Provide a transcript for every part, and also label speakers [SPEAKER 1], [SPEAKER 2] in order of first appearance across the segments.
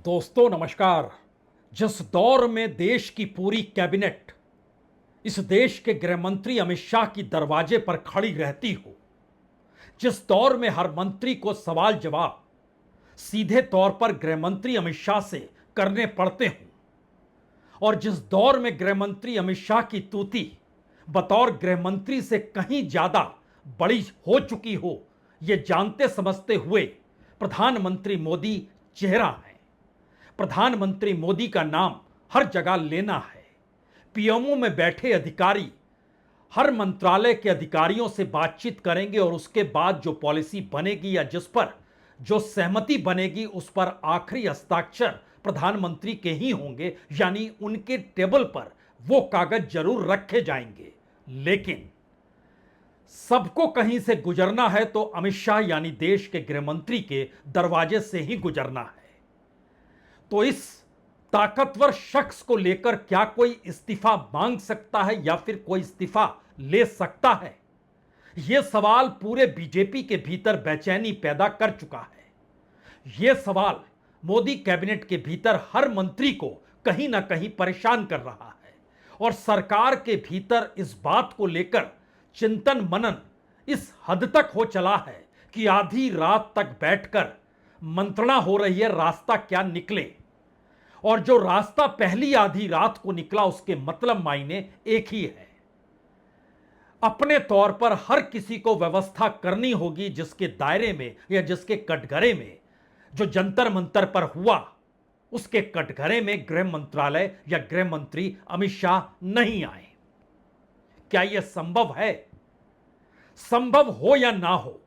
[SPEAKER 1] दोस्तों नमस्कार। जिस दौर में देश की पूरी कैबिनेट इस देश के गृह मंत्री अमित शाह की दरवाजे पर खड़ी रहती हो, जिस दौर में हर मंत्री को सवाल जवाब सीधे तौर पर गृह मंत्री अमित शाह से करने पड़ते हों, और जिस दौर में गृह मंत्री अमित शाह की तूती बतौर गृह मंत्री से कहीं ज्यादा बड़ी हो चुकी हो, यह जानते समझते हुए प्रधानमंत्री मोदी चेहरा है। प्रधानमंत्री मोदी का नाम हर जगह लेना है। पीएमओ में बैठे अधिकारी हर मंत्रालय के अधिकारियों से बातचीत करेंगे और उसके बाद जो पॉलिसी बनेगी या जिस पर जो सहमति बनेगी उस पर आखिरी हस्ताक्षर प्रधानमंत्री के ही होंगे, यानी उनके टेबल पर वो कागज जरूर रखे जाएंगे। लेकिन सबको कहीं से गुजरना है तो अमित शाह यानी देश के गृह मंत्री के दरवाजे से ही गुजरना है। तो इस ताकतवर शख्स को लेकर क्या कोई इस्तीफा मांग सकता है या फिर कोई इस्तीफा ले सकता है? यह सवाल पूरे बीजेपी के भीतर बेचैनी पैदा कर चुका है। यह सवाल मोदी कैबिनेट के भीतर हर मंत्री को कहीं ना कहीं परेशान कर रहा है और सरकार के भीतर इस बात को लेकर चिंतन मनन इस हद तक हो चला है कि आधी रात तक बैठकर मंत्रणा हो रही है रास्ता क्या निकले। और जो रास्ता पहली आधी रात को निकला उसके मतलब मायने एक ही है। अपने तौर पर हर किसी को व्यवस्था करनी होगी जिसके दायरे में या जिसके कटघरे में जो जंतर मंतर पर हुआ उसके कटघरे में गृह मंत्रालय या गृह मंत्री अमित शाह नहीं आए। क्या यह संभव है? संभव हो या ना हो,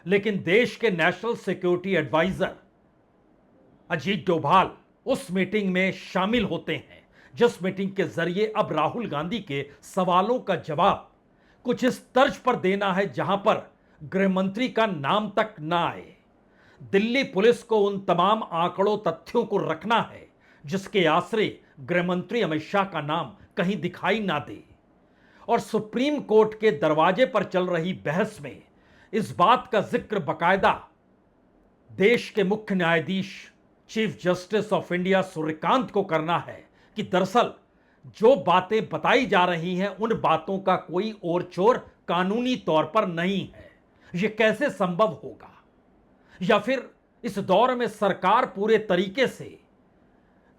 [SPEAKER 1] लेकिन देश के national security adviser Ajit Doval उस मीटिंग में शामिल होते हैं जिस मीटिंग के जरिए अब राहुल गांधी के सवालों का जवाब कुछ इस तर्ज पर देना है जहां पर गृह मंत्री का नाम तक ना आए। दिल्ली पुलिस को उन तमाम आंकड़ों तथ्यों को रखना है जिसके आश्रय गृह मंत्री अमित शाह का नाम कहीं दिखाई ना दे। और सुप्रीम कोर्ट के दरवाजे पर चल रही बहस में इस बात का जिक्र बाकायदा देश के मुख्य न्यायाधीश chief justice of India Suryakant को करना है कि दरअसल जो बातें बताई जा रही हैं उन बातों का कोई ओर चोर कानूनी तौर पर नहीं है। यह कैसे संभव होगा? या फिर इस दौर में सरकार पूरे तरीके से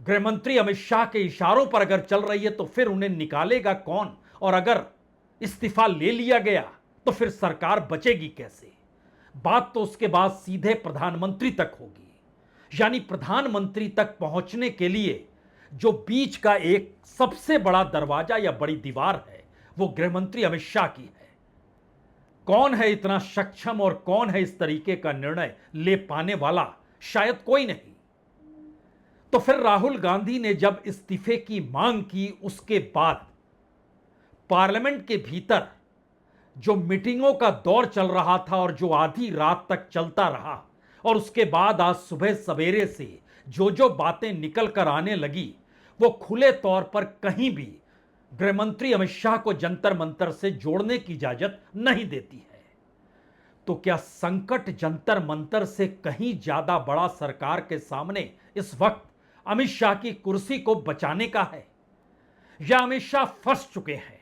[SPEAKER 1] गृह मंत्री अमित शाह के इशारों पर अगर चल रही है तो फिर उन्हें निकालेगा कौन? और अगर इस्तीफा ले लिया गया तो फिर सरकार बचेगी कैसे? बात तो उसके बाद सीधे प्रधानमंत्री तक होगी। यानी प्रधानमंत्री तक पहुंचने के लिए जो बीच का एक सबसे बड़ा दरवाजा या बड़ी दीवार है वो गृह मंत्री अमित शाह की है। कौन है इतना सक्षम और कौन है इस तरीके का निर्णय ले पाने वाला? शायद कोई नहीं। तो फिर राहुल गांधी ने जब इस्तीफे की मांग की उसके बाद पार्लियामेंट के भीतर जो मीटिंगों का दौर चल रहा था और जो आधी रात तक चलता रहा और उसके बाद आज सुबह सवेरे से जो बातें निकल कर आने लगी वो खुले तौर पर कहीं भी गृह मंत्री अमित शाह को जंतर मंतर से जोड़ने की इजाजत नहीं देती है। तो क्या संकट जंतर मंतर से कहीं ज्यादा बड़ा सरकार के सामने इस वक्त अमित शाह की कुर्सी को बचाने का है? या अमित शाह फंस चुके हैं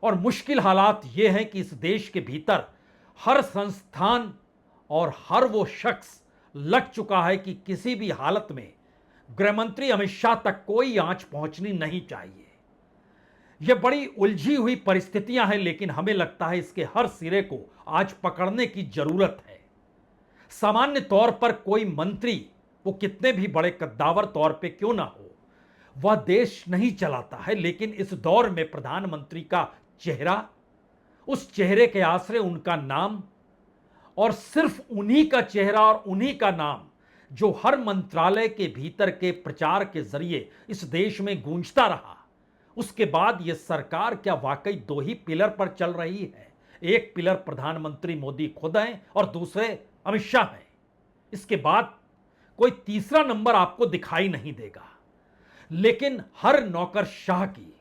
[SPEAKER 1] और मुश्किल हालात ये हैं कि इस देश के भीतर हर संस्थान और हर वो शख्स लग चुका है कि किसी भी हालत में गृह मंत्री अमित शाह तक कोई आंच पहुंचनी नहीं चाहिए। यह बड़ी उलझी हुई परिस्थितियां हैं, लेकिन हमें लगता है इसके हर सिरे को आज पकड़ने की जरूरत है। सामान्य तौर पर कोई मंत्री वो कितने भी बड़े कद्दावर तौर पे क्यों ना हो वह देश नहीं चलाता है, लेकिन इस दौर में प्रधानमंत्री का चेहरा, उस चेहरे के आश्रय उनका नाम और सिर्फ उन्हीं का चेहरा और उन्हीं का नाम जो हर मंत्रालय के भीतर के प्रचार के जरिए इस देश में गूंजता रहा। उसके बाद यह सरकार क्या वाकई दो ही पिलर पर चल रही है? एक पिलर प्रधानमंत्री मोदी खुद हैं और दूसरे अमित शाह हैं। इसके बाद कोई तीसरा नंबर आपको दिखाई नहीं देगा। लेकिन हर नौकरशाह की,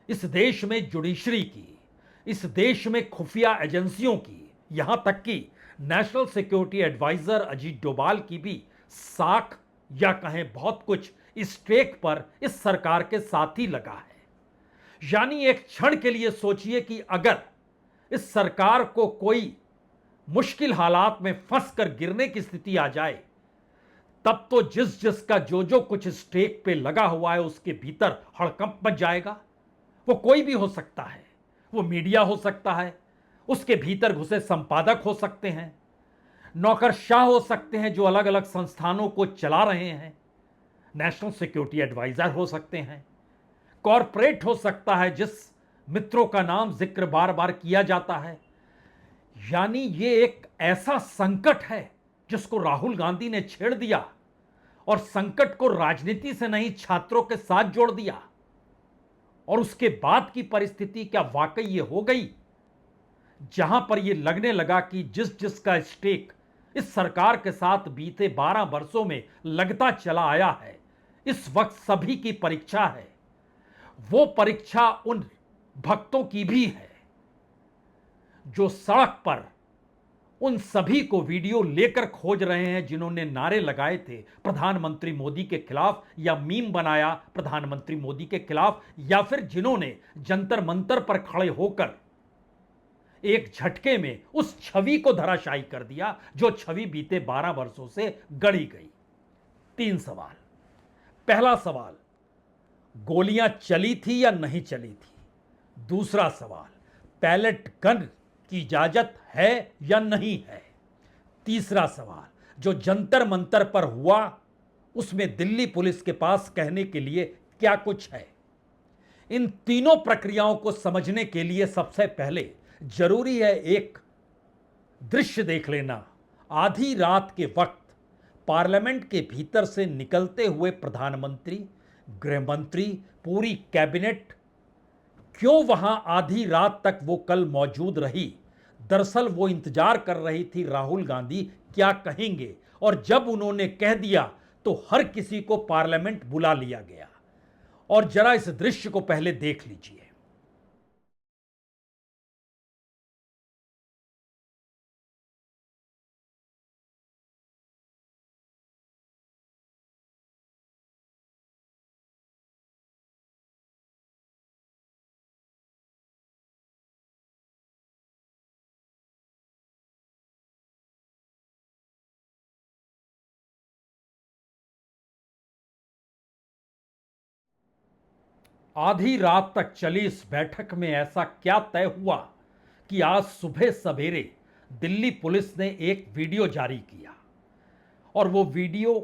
[SPEAKER 1] इस देश में जुडिशरी की, इस देश में खुफिया एजेंसियों की, यहां तक कि national security adviser Ajit Doval की भी साख या कहें बहुत कुछ इस ट्रैक पर इस सरकार के साथ ही लगा है। यानी एक क्षण के लिए सोचिए कि अगर इस सरकार को कोई मुश्किल हालात में फंस कर गिरने की स्थिति आ जाए, तब तो जिसका जो कुछ स्टेक पे लगा हुआ है उसके भीतर हड़कंप मच जाएगा। वो कोई भी हो सकता है, वो मीडिया हो सकता है, उसके भीतर घुसे संपादक हो सकते हैं, नौकरशाह हो सकते हैं जो अलग अलग संस्थानों को चला रहे हैं, नेशनल सिक्योरिटी एडवाइजर हो सकते हैं, कॉरपोरेट हो सकता है जिस मित्रों का नाम जिक्र बार बार किया जाता है। यानी ये एक ऐसा संकट है जिसको राहुल गांधी ने छेड़ दिया और संकट को राजनीति से नहीं छात्रों के साथ जोड़ दिया। और उसके बाद की परिस्थिति क्या वाकई ये हो गई जहां पर ये लगने लगा कि जिसका स्टेक इस सरकार के साथ बीते 12 वर्षों में लगता चला आया है, इस वक्त सभी की परीक्षा है। वो परीक्षा उन भक्तों की भी है जो सड़क पर उन सभी को वीडियो लेकर खोज रहे हैं जिन्होंने नारे लगाए थे प्रधानमंत्री मोदी के खिलाफ, या मीम बनाया प्रधानमंत्री मोदी के खिलाफ, या फिर जिन्होंने जंतर मंतर पर खड़े होकर एक झटके में उस छवि को धराशायी कर दिया जो छवि बीते 12 वर्षों से गढ़ी गई। 3 सवाल। पहला सवाल, गोलियां चली थी या नहीं चली थी? दूसरा सवाल, पैलेट गन की इजाजत है या नहीं है? तीसरा सवाल, जो जंतर मंतर पर हुआ उसमें दिल्ली पुलिस के पास कहने के लिए क्या कुछ है? इन तीनों प्रक्रियाओं को समझने के लिए सबसे पहले जरूरी है एक दृश्य देख लेना। आधी रात के वक्त पार्लियामेंट के भीतर से निकलते हुए प्रधानमंत्री, गृहमंत्री, पूरी कैबिनेट क्यों वहां आधी रात तक वो कल मौजूद रही? दरअसल वो इंतजार कर रही थी राहुल गांधी क्या कहेंगे, और जब उन्होंने कह दिया तो हर किसी को पार्लियामेंट बुला लिया गया। और जरा इस दृश्य को पहले देख लीजिए। आधी रात तक चली इस बैठक में ऐसा क्या तय हुआ कि आज सुबह सवेरे दिल्ली पुलिस ने एक वीडियो जारी किया, और वो वीडियो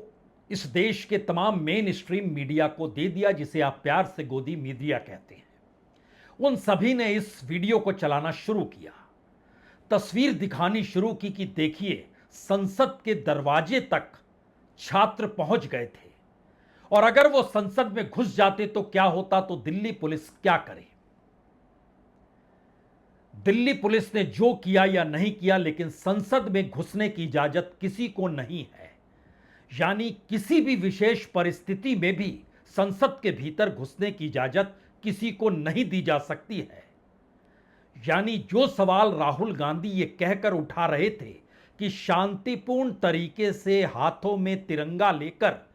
[SPEAKER 1] इस देश के तमाम मेन स्ट्रीम मीडिया को दे दिया, जिसे आप प्यार से गोदी मीडिया कहते हैं। उन सभी ने इस वीडियो को चलाना शुरू किया, तस्वीर दिखानी शुरू की कि देखिए संसद के दरवाजे तक छात्र पहुंच गए थे, और अगर वो संसद में घुस जाते तो क्या होता, तो दिल्ली पुलिस क्या करे। दिल्ली पुलिस ने जो किया या नहीं किया, लेकिन संसद में घुसने की इजाजत किसी को नहीं है। यानी किसी भी विशेष परिस्थिति में भी संसद के भीतर घुसने की इजाजत किसी को नहीं दी जा सकती है। यानी जो सवाल राहुल गांधी ये कहकर उठा रहे थे कि शांतिपूर्ण तरीके से हाथों में तिरंगा लेकर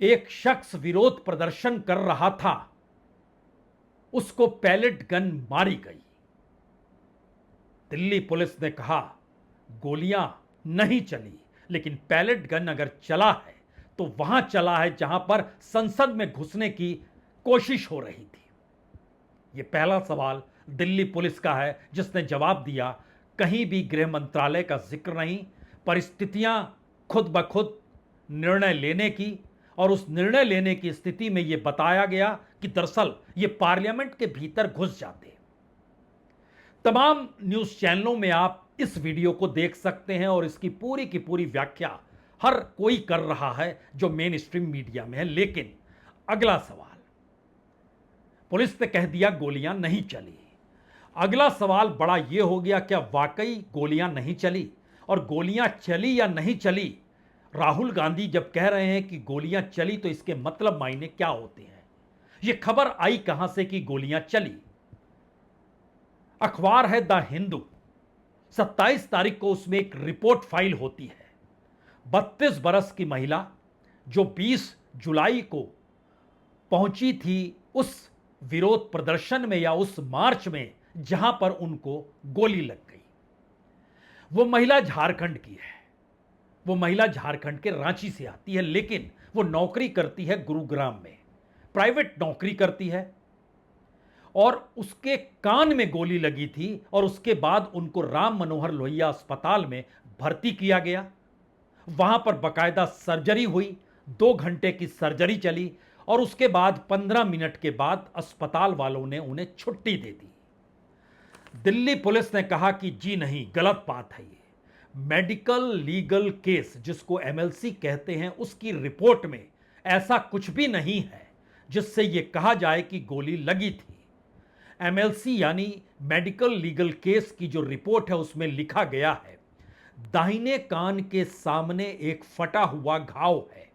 [SPEAKER 1] एक शख्स विरोध प्रदर्शन कर रहा था, उसको पैलेट गन मारी गई। दिल्ली पुलिस ने कहा गोलियां नहीं चली, लेकिन पैलेट गन अगर चला है तो वहां चला है जहां पर संसद में घुसने की कोशिश हो रही थी। यह पहला सवाल दिल्ली पुलिस का है जिसने जवाब दिया, कहीं भी गृह मंत्रालय का जिक्र नहीं, परिस्थितियां खुद ब खुद निर्णय लेने की, और उस निर्णय लेने की स्थिति में यह बताया गया कि दरअसल ये पार्लियामेंट के भीतर घुस जाते। तमाम न्यूज चैनलों में आप इस वीडियो को देख सकते हैं, और इसकी पूरी की पूरी व्याख्या हर कोई कर रहा है जो मेन स्ट्रीम मीडिया में है। लेकिन अगला सवाल, पुलिस ने कह दिया गोलियां नहीं चली। अगला सवाल बड़ा यह हो गया, क्या वाकई गोलियां नहीं चली? और गोलियां चली या नहीं चली, राहुल गांधी जब कह रहे हैं कि गोलियां चली तो इसके मतलब मायने क्या होते हैं? यह खबर आई कहां से कि गोलियां चली? अखबार है द हिंदू, 27 तारीख को उसमें एक रिपोर्ट फाइल होती है। 32 बरस की महिला जो 20 जुलाई को पहुंची थी उस विरोध प्रदर्शन में या उस मार्च में जहां पर उनको गोली लग गई। वो महिला झारखंड की है, वो महिला झारखंड के रांची से आती है, लेकिन वो नौकरी करती है गुरुग्राम में, प्राइवेट नौकरी करती है। और उसके कान में गोली लगी थी और उसके बाद उनको राम मनोहर लोहिया अस्पताल में भर्ती किया गया। वहां पर बकायदा सर्जरी हुई, 2 घंटे की सर्जरी चली और उसके बाद 15 मिनट के बाद अस्पताल वालों ने उन्हें छुट्टी दे दी। दिल्ली पुलिस ने कहा कि जी नहीं, गलत बात है, ये मेडिकल लीगल केस जिसको एमएलसी कहते हैं, उसकी रिपोर्ट में ऐसा कुछ भी नहीं है जिससे यह कहा जाए कि गोली लगी थी। एमएलसी यानी मेडिकल लीगल केस की जो रिपोर्ट है उसमें लिखा गया है दाहिने कान के सामने एक फटा हुआ घाव है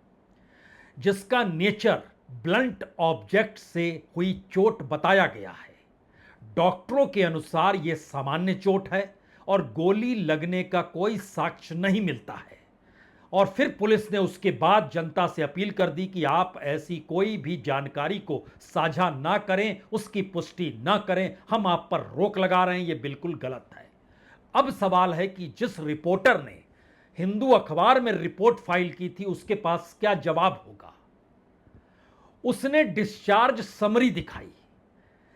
[SPEAKER 1] जिसका नेचर ब्लंट ऑब्जेक्ट से हुई चोट बताया गया है। डॉक्टरों के अनुसार यह सामान्य चोट है और गोली लगने का कोई साक्ष्य नहीं मिलता है। और फिर पुलिस ने उसके बाद जनता से अपील कर दी कि आप ऐसी कोई भी जानकारी को साझा ना करें, उसकी पुष्टि ना करें, हम आप पर रोक लगा रहे हैं, यह बिल्कुल गलत है। अब सवाल है कि जिस रिपोर्टर ने हिंदू अखबार में रिपोर्ट फाइल की थी उसके पास क्या जवाब होगा। उसने डिस्चार्ज समरी दिखाई,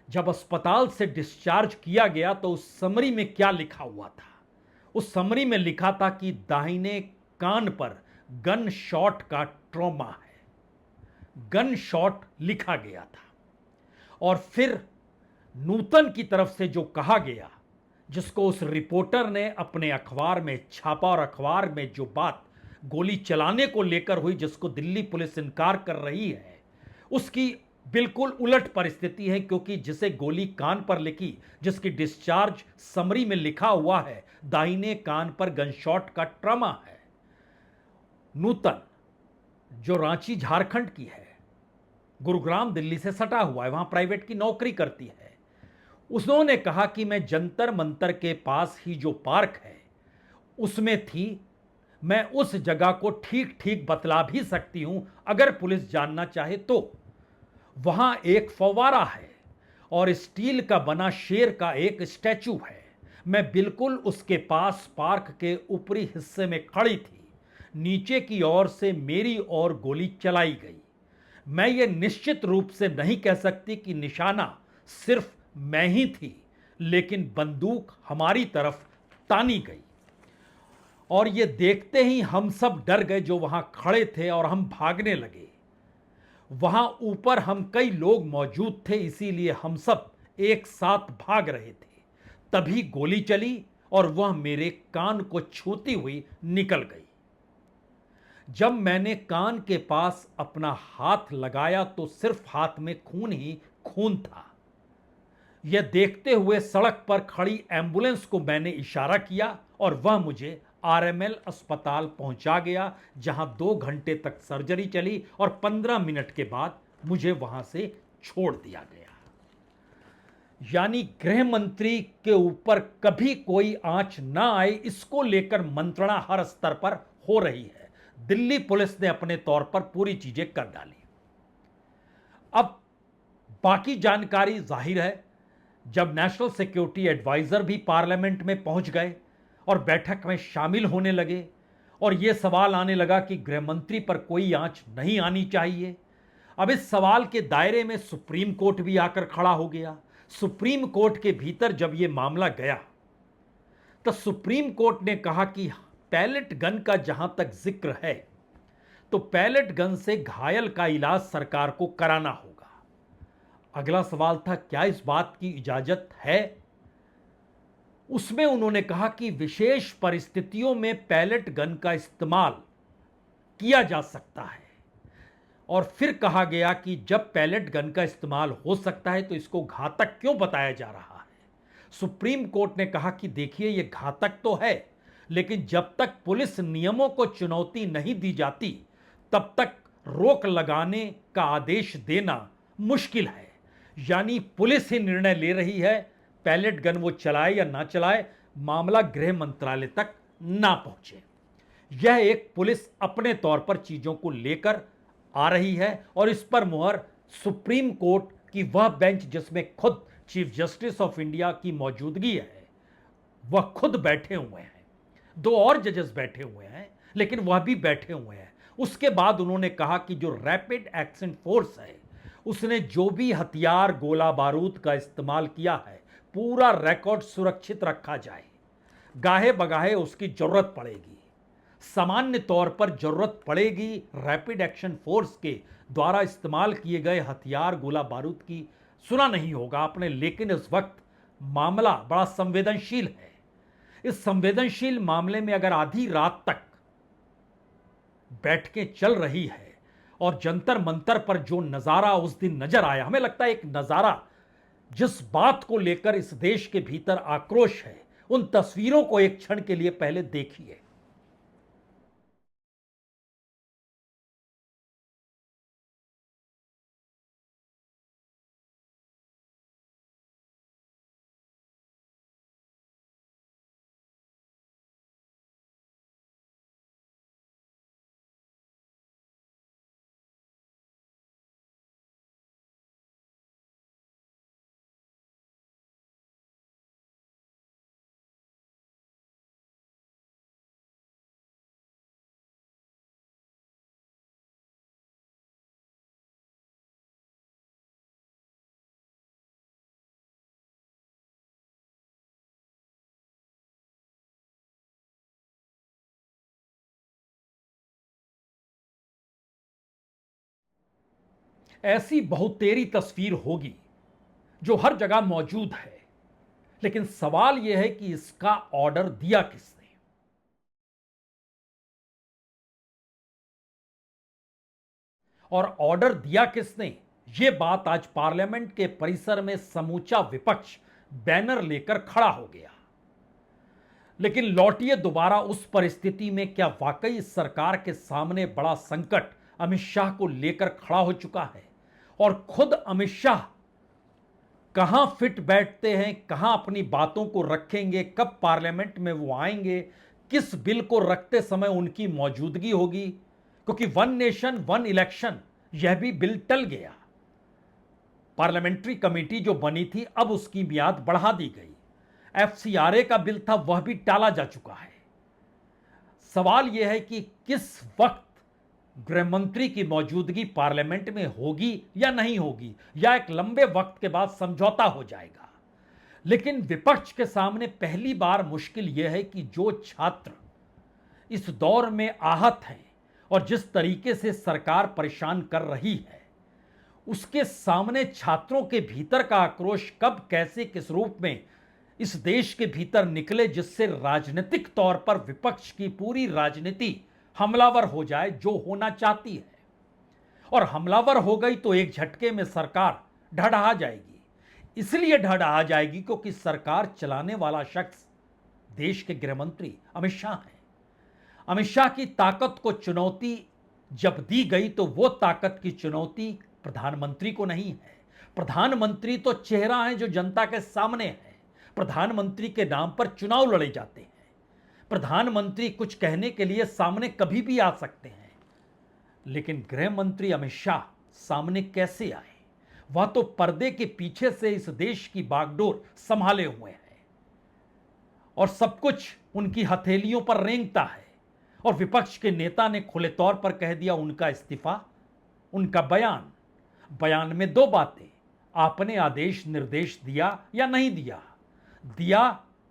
[SPEAKER 1] जब अस्पताल से डिस्चार्ज किया गया तो उस समरी में क्या लिखा हुआ था। उस समरी में लिखा था कि दाहिने कान पर गन शॉट का ट्रॉमा है, गन शॉट लिखा गया था। और फिर नूतन की तरफ से जो कहा गया, जिसको उस रिपोर्टर ने अपने अखबार में छापा और अखबार में जो बात गोली चलाने को लेकर हुई जिसको दिल्ली पुलिस इनकार कर रही है, उसकी बिल्कुल उलट परिस्थिति है। क्योंकि जिसे गोली कान पर लिखी, जिसकी डिस्चार्ज समरी में लिखा हुआ है दाहिने कान पर गनशॉट का ट्रॉमा है। नूतन जो रांची झारखंड की है, गुरुग्राम दिल्ली से सटा हुआ है, वहां प्राइवेट की नौकरी करती है, उन्होंने कहा कि मैं जंतर मंतर के पास ही जो पार्क है उसमें थी, मैं उस जगह को ठीक ठीक बतला भी सकती हूं अगर पुलिस जानना चाहे तो। वहां एक फव्वारा है और स्टील का बना शेर का एक स्टैचू है। मैं बिल्कुल उसके पास पार्क के ऊपरी हिस्से में खड़ी थी। नीचे की ओर से मेरी ओर गोली चलाई गई। मैं ये निश्चित रूप से नहीं कह सकती कि निशाना सिर्फ मैं ही थी, लेकिन बंदूक हमारी तरफ तानी गई और ये देखते ही हम सब डर गए जो वहां खड़े थे और हम भागने लगे। वहां ऊपर हम कई लोग मौजूद थे, इसीलिए हम सब एक साथ भाग रहे थे। तभी गोली चली और वह मेरे कान को छूती हुई निकल गई। जब मैंने कान के पास अपना हाथ लगाया तो सिर्फ हाथ में खून ही खून था। यह देखते हुए सड़क पर खड़ी एम्बुलेंस को मैंने इशारा किया और वह मुझे आरएमएल अस्पताल पहुंचा गया, जहां 2 घंटे तक सर्जरी चली और 15 मिनट के बाद मुझे वहां से छोड़ दिया गया। यानी गृह मंत्री के ऊपर कभी कोई आंच ना आए, इसको लेकर मंत्रणा हर स्तर पर हो रही है। दिल्ली पुलिस ने अपने तौर पर पूरी चीजें कर डाली। अब बाकी जानकारी जाहिर है, जब नेशनल सिक्योरिटी एडवाइजर भी पार्लियामेंट में पहुंच गए और बैठक में शामिल होने लगे और यह सवाल आने लगा कि गृह मंत्री पर कोई आंच नहीं आनी चाहिए। अब इस सवाल के दायरे में सुप्रीम कोर्ट भी आकर खड़ा हो गया। सुप्रीम कोर्ट के भीतर जब यह मामला गया तो सुप्रीम कोर्ट ने कहा कि पैलेट गन का जहां तक जिक्र है तो पैलेट गन से घायल का इलाज सरकार को कराना होगा। अगला सवाल था, क्या इस बात की इजाजत है? उसमें उन्होंने कहा कि विशेष परिस्थितियों में पैलेट गन का इस्तेमाल किया जा सकता है। और फिर कहा गया कि जब पैलेट गन का इस्तेमाल हो सकता है तो इसको घातक क्यों बताया जा रहा है? सुप्रीम कोर्ट ने कहा कि देखिए, यह घातक तो है, लेकिन जब तक पुलिस नियमों को चुनौती नहीं दी जाती तब तक रोक लगाने का आदेश देना मुश्किल है। यानी पुलिस ही निर्णय ले रही है, पैलेट गन वो चलाए या ना चलाए, मामला गृह मंत्रालय तक ना पहुंचे। यह एक पुलिस अपने तौर पर चीजों को लेकर आ रही है और इस पर मुहर सुप्रीम कोर्ट की वह बेंच जिसमें खुद चीफ जस्टिस ऑफ इंडिया की मौजूदगी है, वह खुद बैठे हुए हैं। दो और जजेस बैठे हुए हैं, लेकिन वह भी बैठे हुए हैं। उसके बाद उन्होंने कहा कि जो रैपिड एक्शन फोर्स है, उसने जो भी हथियार गोला बारूद का इस्तेमाल किया है, पूरा रिकॉर्ड सुरक्षित रखा जाए। गाहे बगाहे उसकी जरूरत पड़ेगी, सामान्य तौर पर जरूरत पड़ेगी रैपिड एक्शन फोर्स के द्वारा इस्तेमाल किए गए हथियार गोला बारूद की। सुना नहीं होगा आपने, लेकिन इस वक्त मामला बड़ा संवेदनशील है। इस संवेदनशील मामले में अगर आधी रात तक बैठकें चल रही है और जंतर मंतर पर जो नजारा उस दिन नजर आया, हमें लगता है एक नजारा जिस बात को लेकर इस देश के भीतर आक्रोश है, उन तस्वीरों को एक क्षण के लिए पहले देखिए। ऐसी बहुतेरी तस्वीर होगी जो हर जगह मौजूद है, लेकिन सवाल यह है कि इसका ऑर्डर दिया किसने। और ऑर्डर दिया किसने, यह बात आज पार्लियामेंट के परिसर में समूचा विपक्ष बैनर लेकर खड़ा हो गया। लेकिन लौटिए दोबारा उस परिस्थिति में, क्या वाकई इस सरकार के सामने बड़ा संकट अमित शाह को लेकर खड़ा हो चुका है और खुद अमित शाह कहां फिट बैठते हैं, कहां अपनी बातों को रखेंगे, कब पार्लियामेंट में वो आएंगे, किस बिल को रखते समय उनकी मौजूदगी होगी, क्योंकि वन नेशन वन इलेक्शन यह भी बिल टल गया। पार्लियामेंट्री कमेटी जो बनी थी, अब उसकी मियाद बढ़ा दी गई। एफसीआरए का बिल था, वह भी टाला जा चुका है। सवाल यह है कि किस वक्त गृह मंत्री की मौजूदगी पार्लियामेंट में होगी या नहीं होगी, या एक लंबे वक्त के बाद समझौता हो जाएगा। लेकिन विपक्ष के सामने पहली बार मुश्किल यह है कि जो छात्र इस दौर में आहत हैं और जिस तरीके से सरकार परेशान कर रही है, उसके सामने छात्रों के भीतर का आक्रोश कब, कैसे, किस रूप में इस देश के भीतर निकले, जिससे राजनीतिक तौर पर विपक्ष की पूरी राजनीति हमलावर हो जाए, जो होना चाहती है। और हमलावर हो गई तो एक झटके में सरकार ढहढहा जाएगी। इसलिए ढहढहा जाएगी क्योंकि सरकार चलाने वाला शख्स देश के गृह मंत्री अमित शाह है। अमित शाह की ताकत को चुनौती जब दी गई तो वो ताकत की चुनौती प्रधानमंत्री को नहीं है। प्रधानमंत्री तो चेहरा है जो जनता के सामने है। प्रधानमंत्री के नाम पर चुनाव लड़े जाते हैं। प्रधानमंत्री कुछ कहने के लिए सामने कभी भी आ सकते हैं। लेकिन गृह मंत्री अमित शाह सामने कैसे आए? वह तो पर्दे के पीछे से इस देश की बागडोर संभाले हुए हैं और सब कुछ उनकी हथेलियों पर रेंगता है। और विपक्ष के नेता ने खुले तौर पर कह दिया उनका इस्तीफा, उनका बयान। बयान में दो बातें, आपने आदेश निर्देश दिया या नहीं दिया। दिया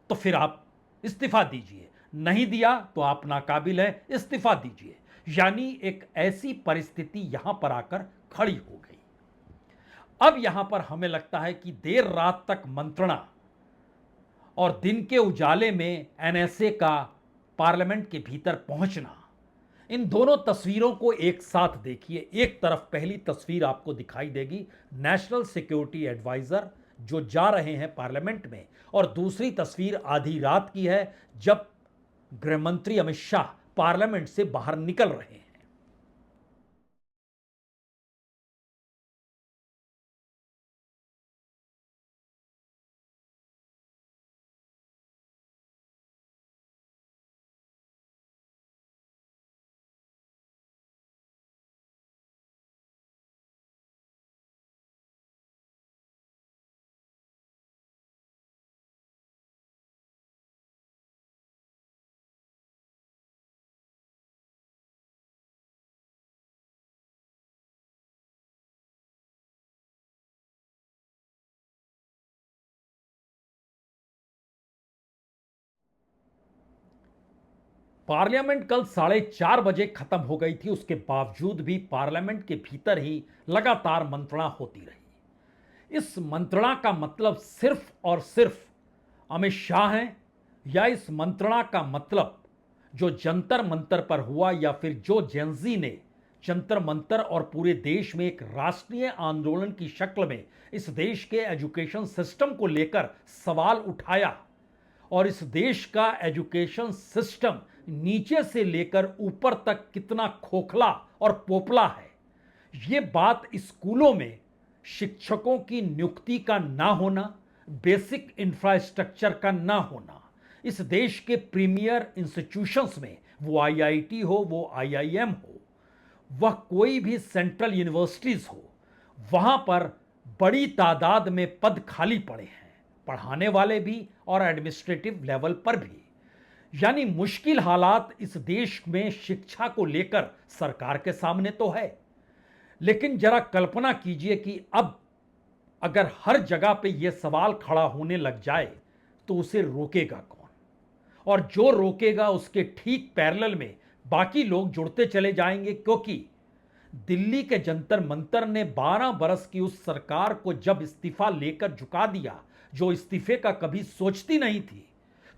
[SPEAKER 1] तो फिर आप इस्तीफा दीजिए, नहीं दिया तो आप नाकाबिल है, इस्तीफा दीजिए। यानी एक ऐसी परिस्थिति यहां पर आकर खड़ी हो गई। अब यहां पर हमें लगता है कि देर रात तक मंत्रणा और दिन के उजाले में एनएसए का पार्लियामेंट के भीतर पहुंचना, इन दोनों तस्वीरों को एक साथ देखिए। एक तरफ पहली तस्वीर आपको दिखाई देगी, नेशनल सिक्योरिटी एडवाइजर जो जा रहे हैं पार्लियामेंट में, और दूसरी तस्वीर आधी रात की है जब गृह मंत्री अमित शाह पार्लियामेंट से बाहर निकल रहे हैं। पार्लियामेंट कल 4:30 बजे खत्म हो गई थी। उसके बावजूद भी पार्लियामेंट के भीतर ही लगातार मंत्रणा होती रही। इस मंत्रणा का मतलब सिर्फ और सिर्फ अमित शाह हैं, या इस मंत्रणा का मतलब जो जंतर मंतर पर हुआ, या फिर जो जेनजी ने जंतर मंतर और पूरे देश में एक राष्ट्रीय आंदोलन की शक्ल में इस देश के एजुकेशन सिस्टम को लेकर सवाल उठाया, और इस देश का एजुकेशन सिस्टम नीचे से लेकर ऊपर तक कितना खोखला और पोपला है। ये बात स्कूलों में शिक्षकों की नियुक्ति का ना होना, बेसिक इंफ्रास्ट्रक्चर का ना होना, इस देश के प्रीमियर इंस्टीट्यूशंस में, वो आईआईटी हो, वो आईआईएम हो, वह कोई भी सेंट्रल यूनिवर्सिटीज हो, वहां पर बड़ी तादाद में पद खाली पड़े हैं, पढ़ाने वाले भी और एडमिनिस्ट्रेटिव लेवल पर भी। यानी मुश्किल हालात इस देश में शिक्षा को लेकर सरकार के सामने तो है, लेकिन जरा कल्पना कीजिए कि अब अगर हर जगह पे यह सवाल खड़ा होने लग जाए तो उसे रोकेगा कौन? और जो रोकेगा उसके ठीक पैरेलल में बाकी लोग जुड़ते चले जाएंगे, क्योंकि दिल्ली के जंतर मंतर ने 12 बरस की उस सरकार को जब इस्तीफा लेकर झुका दिया, जो इस्तीफे का कभी सोचती नहीं थी,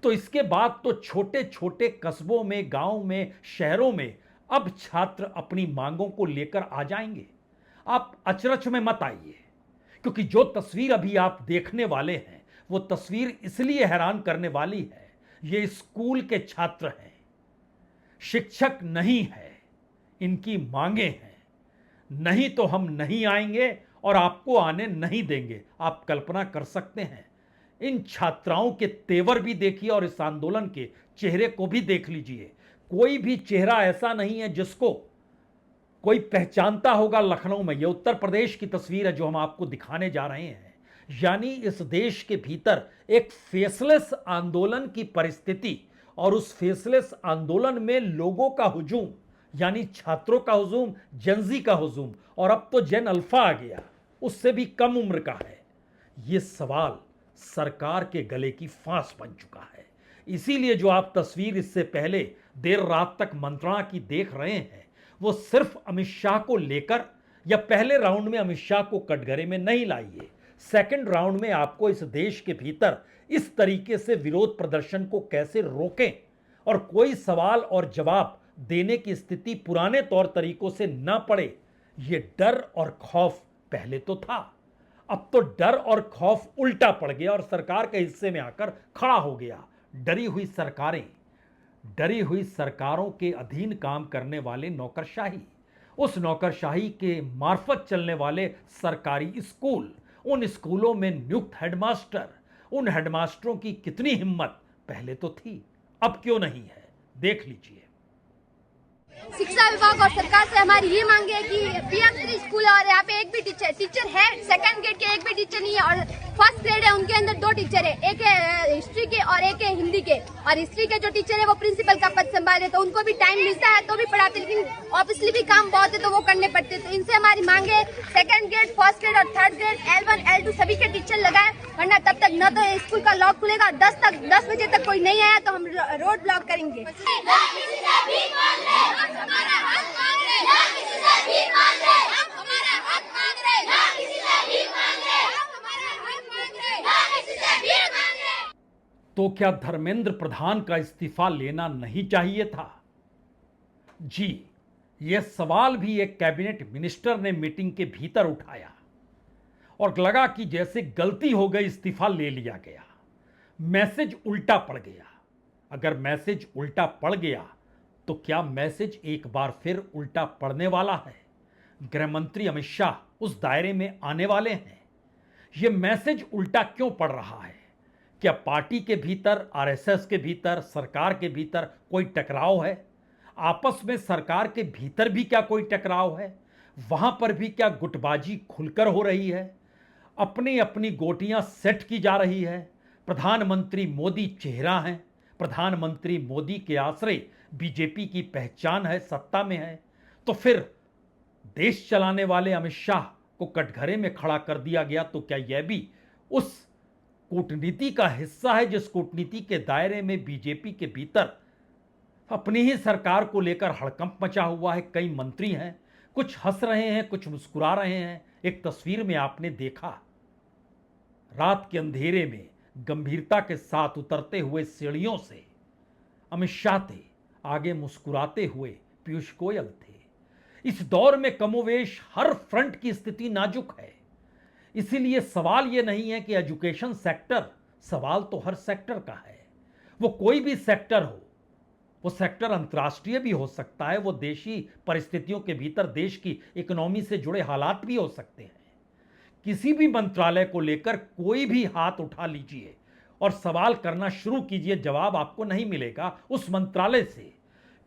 [SPEAKER 1] तो इसके बाद तो छोटे छोटे कस्बों में, गांव में, शहरों में अब छात्र अपनी मांगों को लेकर आ जाएंगे। आप अचरज में मत आइए, क्योंकि जो तस्वीर अभी आप देखने वाले हैं वो तस्वीर इसलिए हैरान करने वाली है। ये स्कूल के छात्र हैं, शिक्षक नहीं है, इनकी मांगे हैं, नहीं तो हम नहीं आएंगे और आपको आने नहीं देंगे। आप कल्पना कर सकते हैं, इन छात्राओं के तेवर भी देखिए और इस आंदोलन के चेहरे को भी देख लीजिए। कोई भी चेहरा ऐसा नहीं है जिसको कोई पहचानता होगा लखनऊ में। यह उत्तर प्रदेश की तस्वीर है जो हम आपको दिखाने जा रहे हैं। यानी इस देश के भीतर एक फेसलेस आंदोलन की परिस्थिति, और उस फेसलेस आंदोलन में लोगों का हुजूम, यानी छात्रों का हुजूम, जेनजी का हुजूम, और अब तो जेन अल्फा आ गया, उससे भी कम उम्र का है। यह सवाल सरकार के गले की फांस बन चुका है। इसीलिए जो आप तस्वीर इससे पहले देर रात तक मंत्रणा की देख रहे हैं, वो सिर्फ अमित शाह को लेकर, या पहले राउंड में अमित शाह को कटघरे में नहीं लाइए, सेकंड राउंड में आपको इस देश के भीतर इस तरीके से विरोध प्रदर्शन को कैसे रोकें और कोई सवाल और जवाब देने की स्थिति पुराने तौर तरीकों से ना पड़े, ये डर और खौफ पहले तो था। अब तो डर और खौफ उल्टा पड़ गया और सरकार के हिस्से में आकर खड़ा हो गया। डरी हुई सरकारें, डरी हुई सरकारों के अधीन काम करने वाले नौकरशाही, उस नौकरशाही के मार्फत चलने वाले सरकारी स्कूल, उन स्कूलों में नियुक्त हेडमास्टर, उन हेडमास्टरों की कितनी हिम्मत पहले तो थी, अब क्यों नहीं है, देख लीजिए।
[SPEAKER 2] शिक्षा विभाग और सरकार से हमारी ये मांग है कि पीएम स्कूल है और यहाँ पे एक भी टीचर है, सेकंड ग्रेड के एक भी टीचर नहीं है, और फर्स्ट ग्रेड है उनके अंदर 2 टीचर है, एक है हिस्ट्री के और एक है हिंदी के। और हिस्ट्री के जो टीचर है वो प्रिंसिपल का पद संभाले, तो उनको भी टाइम मिलता है तो भी पढ़ाते, लेकिन ऑब्वियसली भी काम बहुत है तो वो करने पड़ते। तो इनसे हमारी मांग है सेकंड ग्रेड, फर्स्ट ग्रेड और थर्ड ग्रेड, L1 L2 सभी के टीचर लगाए, वरना तब तक न तो स्कूल का लॉक खुलेगा, 10 बजे तक कोई नहीं आया तो हम रोड ब्लॉक करेंगे।
[SPEAKER 1] तो क्या धर्मेंद्र प्रधान का इस्तीफा लेना नहीं चाहिए था? जी, यह सवाल भी एक कैबिनेट मिनिस्टर ने मीटिंग के भीतर उठाया और लगा कि जैसे गलती हो गई, इस्तीफा ले लिया गया, मैसेज उल्टा पड़ गया। अगर मैसेज उल्टा पड़ गया तो क्या मैसेज एक बार फिर उल्टा पड़ने वाला है? गृह मंत्री अमित शाह उस दायरे में आने वाले हैं। यह मैसेज उल्टा क्यों पड़ रहा है? क्या पार्टी के भीतर, आरएसएस के भीतर, सरकार के भीतर कोई टकराव है? आपस में सरकार के भीतर भी क्या कोई टकराव है? वहां पर भी क्या गुटबाजी खुलकर हो रही है? अपनी अपनी गोटियां सेट की जा रही है। प्रधानमंत्री मोदी चेहरा हैं, प्रधानमंत्री मोदी के आश्रय बीजेपी की पहचान है, सत्ता में है, तो फिर देश चलाने वाले अमित शाह को कटघरे में खड़ा कर दिया गया, तो क्या यह भी उस कूटनीति का हिस्सा है जिस कूटनीति के दायरे में बीजेपी के भीतर अपनी ही सरकार को लेकर हड़कंप मचा हुआ है। कई मंत्री हैं, कुछ हंस रहे हैं, कुछ मुस्कुरा रहे हैं। एक तस्वीर में आपने देखा, रात के अंधेरे में गंभीरता के साथ उतरते हुए सीढ़ियों से अमित शाह थे, आगे मुस्कुराते हुए पीयूष गोयल थे। इस दौर में कमोवेश हर फ्रंट की स्थिति नाजुक है। इसीलिए सवाल यह नहीं है कि एजुकेशन सेक्टर, सवाल तो हर सेक्टर का है। वो कोई भी सेक्टर हो, वो सेक्टर अंतर्राष्ट्रीय भी हो सकता है, वो देशी परिस्थितियों के भीतर देश की इकोनॉमी से जुड़े हालात भी हो सकते हैं। किसी भी मंत्रालय को लेकर कोई भी हाथ उठा लीजिए और सवाल करना शुरू कीजिए, जवाब आपको नहीं मिलेगा उस मंत्रालय से,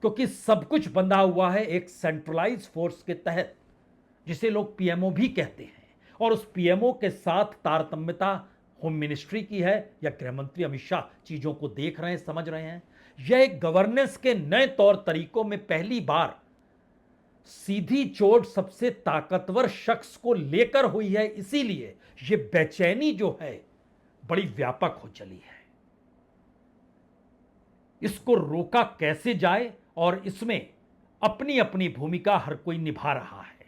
[SPEAKER 1] क्योंकि सब कुछ बंधा हुआ है एक सेंट्रलाइज फोर्स के तहत, जिसे लोग पीएमओ भी कहते हैं। और उस पीएमओ के साथ तारतम्यता होम मिनिस्ट्री की है या गृह मंत्री अमित शाह चीजों को देख रहे हैं, समझ रहे हैं। यह एक गवर्नेंस के नए तौर तरीकों में पहली बार सीधी चोट सबसे ताकतवर शख्स को लेकर हुई है। इसीलिए यह बेचैनी जो है बड़ी व्यापक हो चली है। इसको रोका कैसे जाए, और इसमें अपनी अपनी भूमिका हर कोई निभा रहा है।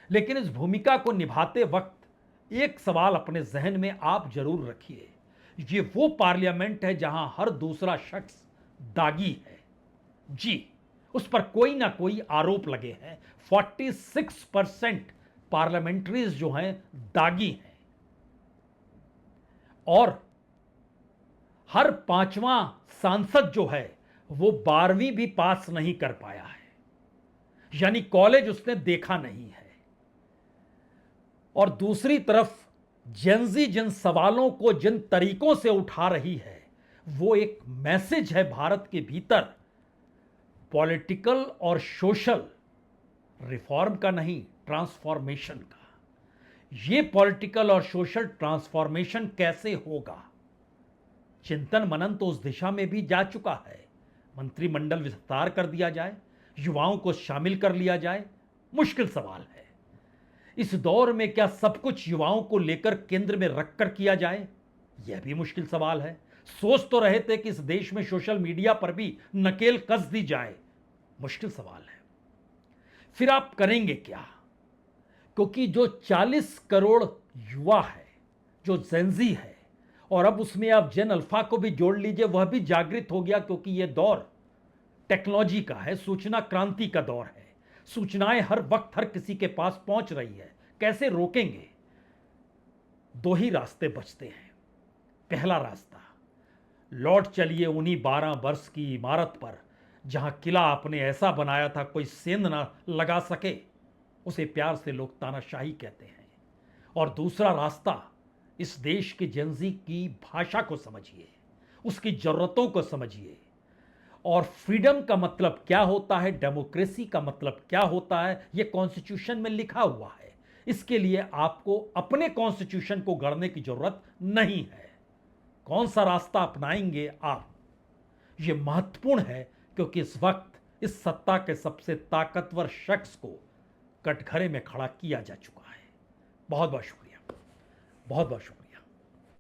[SPEAKER 1] लेकिन इस भूमिका को निभाते वक्त एक सवाल अपने जहन में आप जरूर रखिए, ये वो पार्लियामेंट है जहां हर दूसरा शख्स दागी है। जी, उस पर कोई ना कोई आरोप लगे हैं। 46% पार्लियामेंट्रीज जो हैं दागी हैं, और हर पांचवा सांसद जो है वो 12वीं भी पास नहीं कर पाया है, यानी कॉलेज उसने देखा नहीं है। और दूसरी तरफ जेनजी जिन सवालों को जिन तरीकों से उठा रही है, वो एक मैसेज है भारत के भीतर पॉलिटिकल और सोशल रिफॉर्म का नहीं, ट्रांसफॉर्मेशन का। ये पॉलिटिकल और सोशल ट्रांसफॉर्मेशन कैसे होगा, चिंतन मनन तो उस दिशा में भी जा चुका है। मंत्रिमंडल विस्तार कर दिया जाए, युवाओं को शामिल कर लिया जाए, मुश्किल सवाल है। इस दौर में क्या सब कुछ युवाओं को लेकर केंद्र में रखकर किया जाए, यह भी मुश्किल सवाल है। सोच तो रहे थे कि इस देश में सोशल मीडिया पर भी नकेल कस दी जाए, मुश्किल सवाल है। फिर आप करेंगे क्या, क्योंकि जो 40 करोड़ युवा है, जो जेनजी है, और अब उसमें आप जेन अल्फा को भी जोड़ लीजिए, वह भी जागृत हो गया, क्योंकि यह दौर टेक्नोलॉजी का है, सूचना क्रांति का दौर है। सूचनाएं हर वक्त हर किसी के पास पहुंच रही है। कैसे रोकेंगे? दो ही रास्ते बचते हैं। पहला रास्ता, लौट चलिए उन्हीं 12 वर्ष की इमारत पर जहां किला आपने ऐसा बनाया था कोई सेंध ना लगा सके, उसे प्यार से लोग तानाशाही कहते हैं। और दूसरा रास्ता, इस देश के जेनजी की भाषा को समझिए, उसकी जरूरतों को समझिए, और फ्रीडम का मतलब क्या होता है, डेमोक्रेसी का मतलब क्या होता है, यह कॉन्स्टिट्यूशन में लिखा हुआ है। इसके लिए आपको अपने कॉन्स्टिट्यूशन को गढ़ने की जरूरत नहीं है। कौन सा रास्ता अपनाएंगे आप, यह महत्वपूर्ण है, क्योंकि इस वक्त इस सत्ता के सबसे ताकतवर शख्स को कटघरे में खड़ा किया जा चुका है। बहुत बहुत शुक्रिया, बहुत बहुत शुक्रिया।